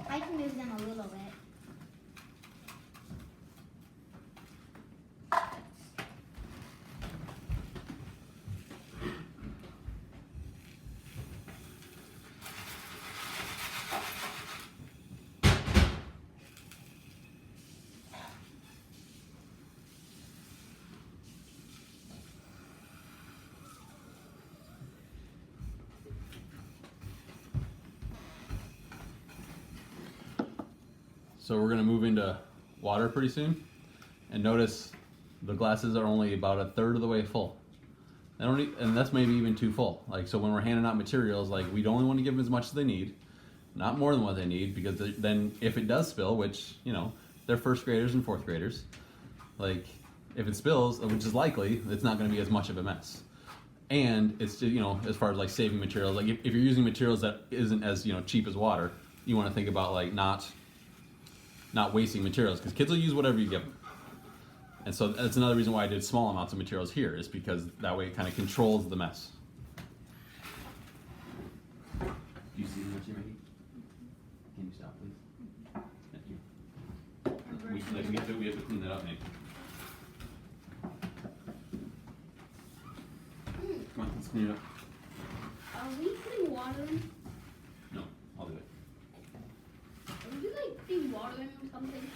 I can move them a little bit. So we're gonna move into water pretty soon, and notice the glasses are only about a third of the way full. And that's maybe even too full. Like, so when we're handing out materials, like, we only want to give them as much as they need, not more than what they need, because then if it does spill, which, you know, they're first graders and fourth graders, like, if it spills, which is likely, it's not going to be as much of a mess. And it's, you know, as far as like saving materials, like if you're using materials that isn't as, you know, cheap as water, you want to think about like not wasting materials, because kids will use whatever you give them. And so that's another reason why I did small amounts of materials here, is because that way it kind of controls the mess. Do you see how much you're making? Can you stop, please? Thank you. We have to clean that up, maybe. Come on, let's clean it up. Are we putting water in? No, I'll do it. Are you like putting water in or something?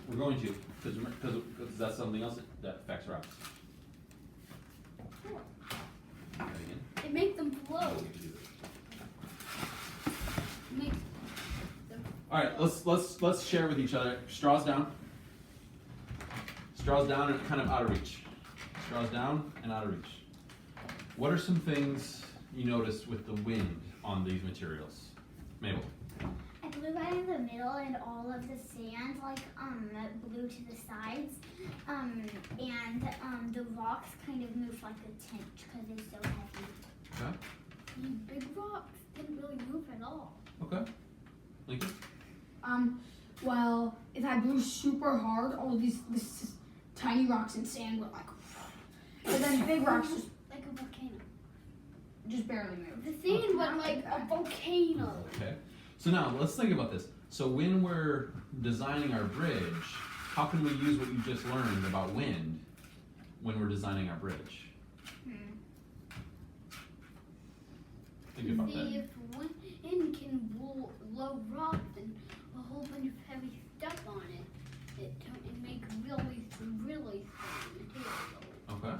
We're going to, because that's something else that affects rocks. Cool. Try it again. It makes them float. Oh, we can do this. It makes them All right, let's share with each other. Straws down. Straws down and kind of out of reach. Straws down and out of reach. What are some things you noticed with the wind on these materials? Mabel? I blew right in the middle, and all of the sand blew to the sides, and the rocks kind of moved like a tent because they're so heavy. Okay. The big rocks didn't really move at all. Okay. Lincoln? Well, if I blew super hard, all these tiny rocks and sand went like, but then big rocks Like a volcano. just barely moved. The sand went like a volcano. Okay. So now let's think about this. So when we're designing our bridge, how can we use what you just learned about wind when we're designing our bridge? Think about See, that. if wind can blow rocks and a whole bunch of heavy stuff on it, it makes really strong material. Okay.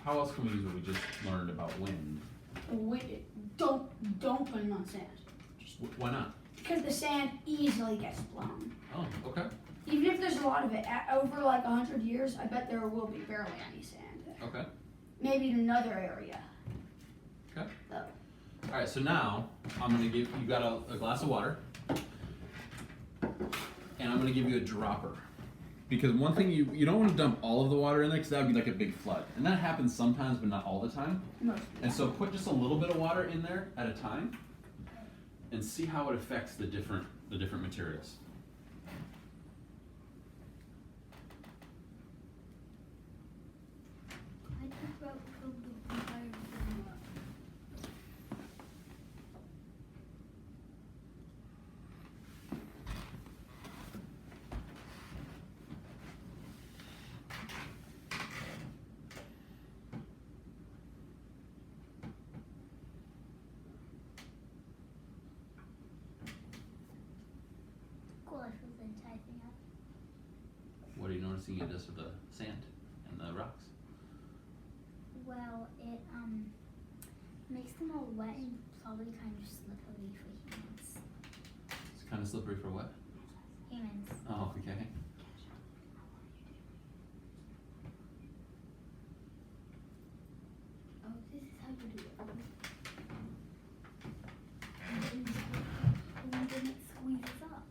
How else can we use what we just learned about wind? Don't put them on sand. Why not? Because the sand easily gets blown. Oh, okay. Even if there's a lot of it, over like 100 years, I bet there will be barely any sand. Okay. Maybe in another area. Okay. Though. All right, so now I'm gonna give, you got a glass of water, and I'm gonna give you a dropper. Because one thing, you don't want to dump all of the water in there, because that would be like a big flood. And that happens sometimes, but not all the time. And so put just a little bit of water in there at a time, and see how it affects the different materials. I just wrote the entire thing up. Cool, I filled the entire thing up. What are you noticing it does to the sand and the rocks? Well, it makes them all wet and probably kind of slippery for humans. It's kind of slippery for what? Humans. Oh, okay. Oh, this is how you do it. And then it squeezes up.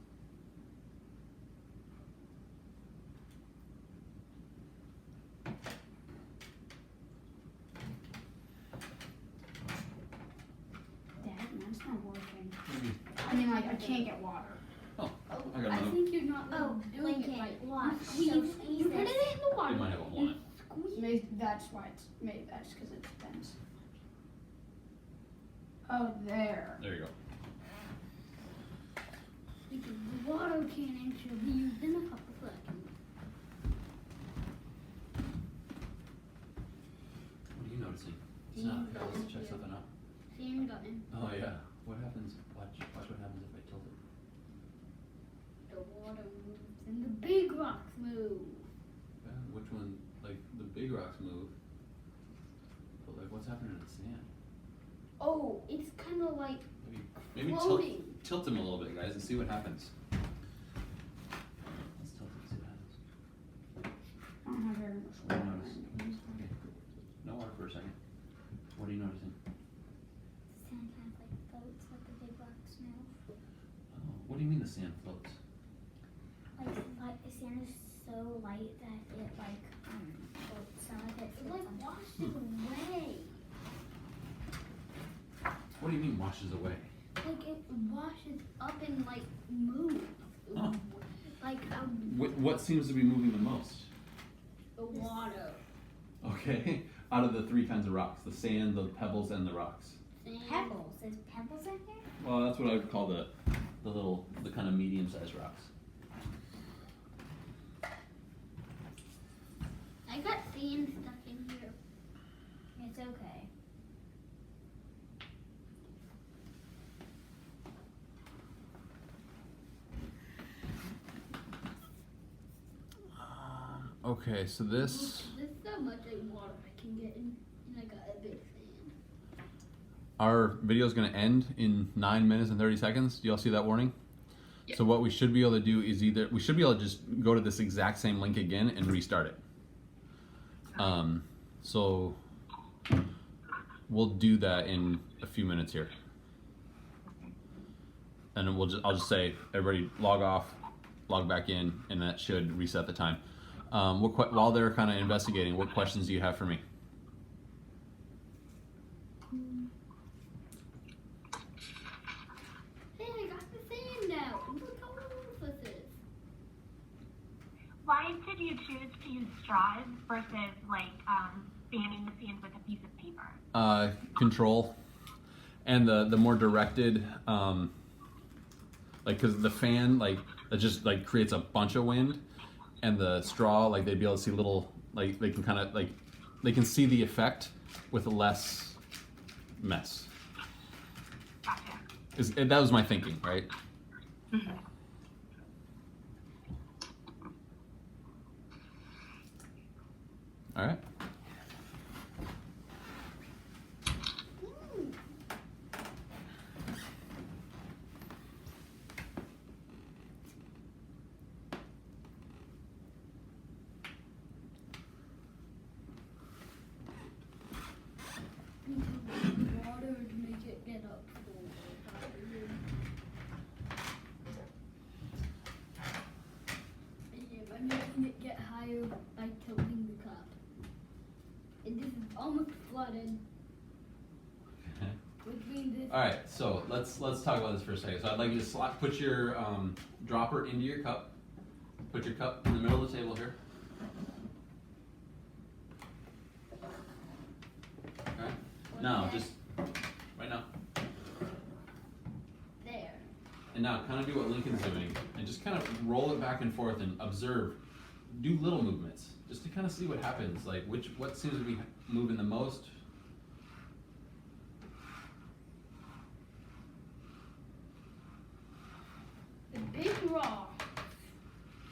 Dad, mine's not working. I mean, like, I can't get water. Oh, Oh, I got I another. think you're not doing it right. Watch. You put it in the water. It might have a hole in it. Squeeze. Maybe that's why maybe that's because it depends. Oh, there. There you go. Because the water cannon should be used in a couple seconds. What are you noticing? It's Sand not. Let's going check here. something out. Sand gun. Oh yeah. What happens? Watch what happens if I tilt it. The water moves and the big rocks move. Yeah, which one? Like the big rocks move. But like, what's happening in the sand? Oh, it's kind of like Maybe floating. tilt them a little bit, guys, and see what happens. Let's tilt it and see what happens. I don't have very much What do you water. notice? Okay. No water for a second. What are you noticing? Sand kind of like floats like the big rocks move. Oh, what do you mean the sand floats? Like the sand is so light that it like floats. Some of it like washes away. What do you mean washes away? Like it washes up and like moves. Huh. Like What seems to be moving the most? the water. Okay, out of the three kinds of rocks, the sand, the pebbles, and the rocks. Pebbles. There's pebbles in here? Well, that's what I would call the kind of medium-sized rocks. I got sand stuck in here. It's okay. Okay, so this. This is how much water I can get in, and I got a big sand. Our video is going to end in 9 minutes and 30 seconds. Do y'all see that warning? Yeah. So what we should be able to do is we should be able to just go to this exact same link again and restart it. So we'll do that in a few minutes here. And then I'll just say, everybody log off, log back in, and that should reset the time. While they're kind of investigating, what questions do you have for me? Hey, I got the sand out. Look how old this is. Why did you choose to use straws versus fanning the sand with a piece of paper? Control, and the more directed, because the fan it just creates a bunch of wind, and the straw they'd be able to see little they can kind of they can see the effect with less mess. Gotcha. That was my thinking, right? Mm-hmm. All right. Water to make it get up. And I'm making it get higher by tilting the cup. And this is almost flooded. Which means this. All right. So let's talk about this for a second. So I'd like you to put your dropper into your cup. Put your cup in the middle of the table here. Okay. Now, just right now. There. And now, kind of do what Lincoln's doing, and just kind of roll it back and forth and observe. Do little movements, just to kind of see what happens. What seems to be moving the most. The big rock.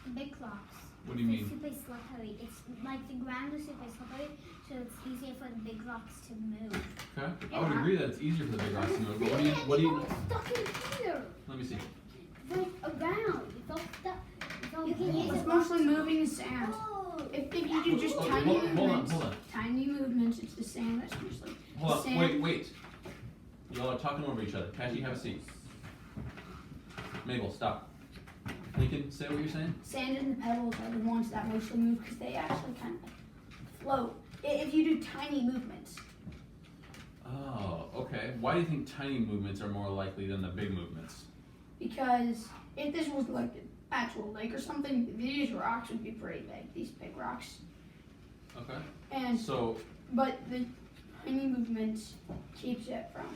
The big rocks. What do you mean? Super slippery. It's like the ground is super slippery, so it's easier for the big rocks to move. Okay. I would agree that it's easier for the big rocks to move. But what do you? It's stuck in here. Let me see. It's like around. It's all stuck. It's all It's mostly moving the sand. Oh. If you do just Hold tiny on, movements, hold on. tiny movements, it's the sand that's usually. Hold on. Sand. Wait. Y'all are talking over each other. Cassie, have a seat. Mabel, stop. Lincoln, say what you're saying. Sand and the pebbles are the ones that mostly move because they actually kind of float. If you do tiny movements. Oh, okay. Why do you think tiny movements are more likely than the big movements? Because if this was like an actual lake or something, these rocks would be pretty big. These big rocks. Okay. And So but the tiny movements keeps it from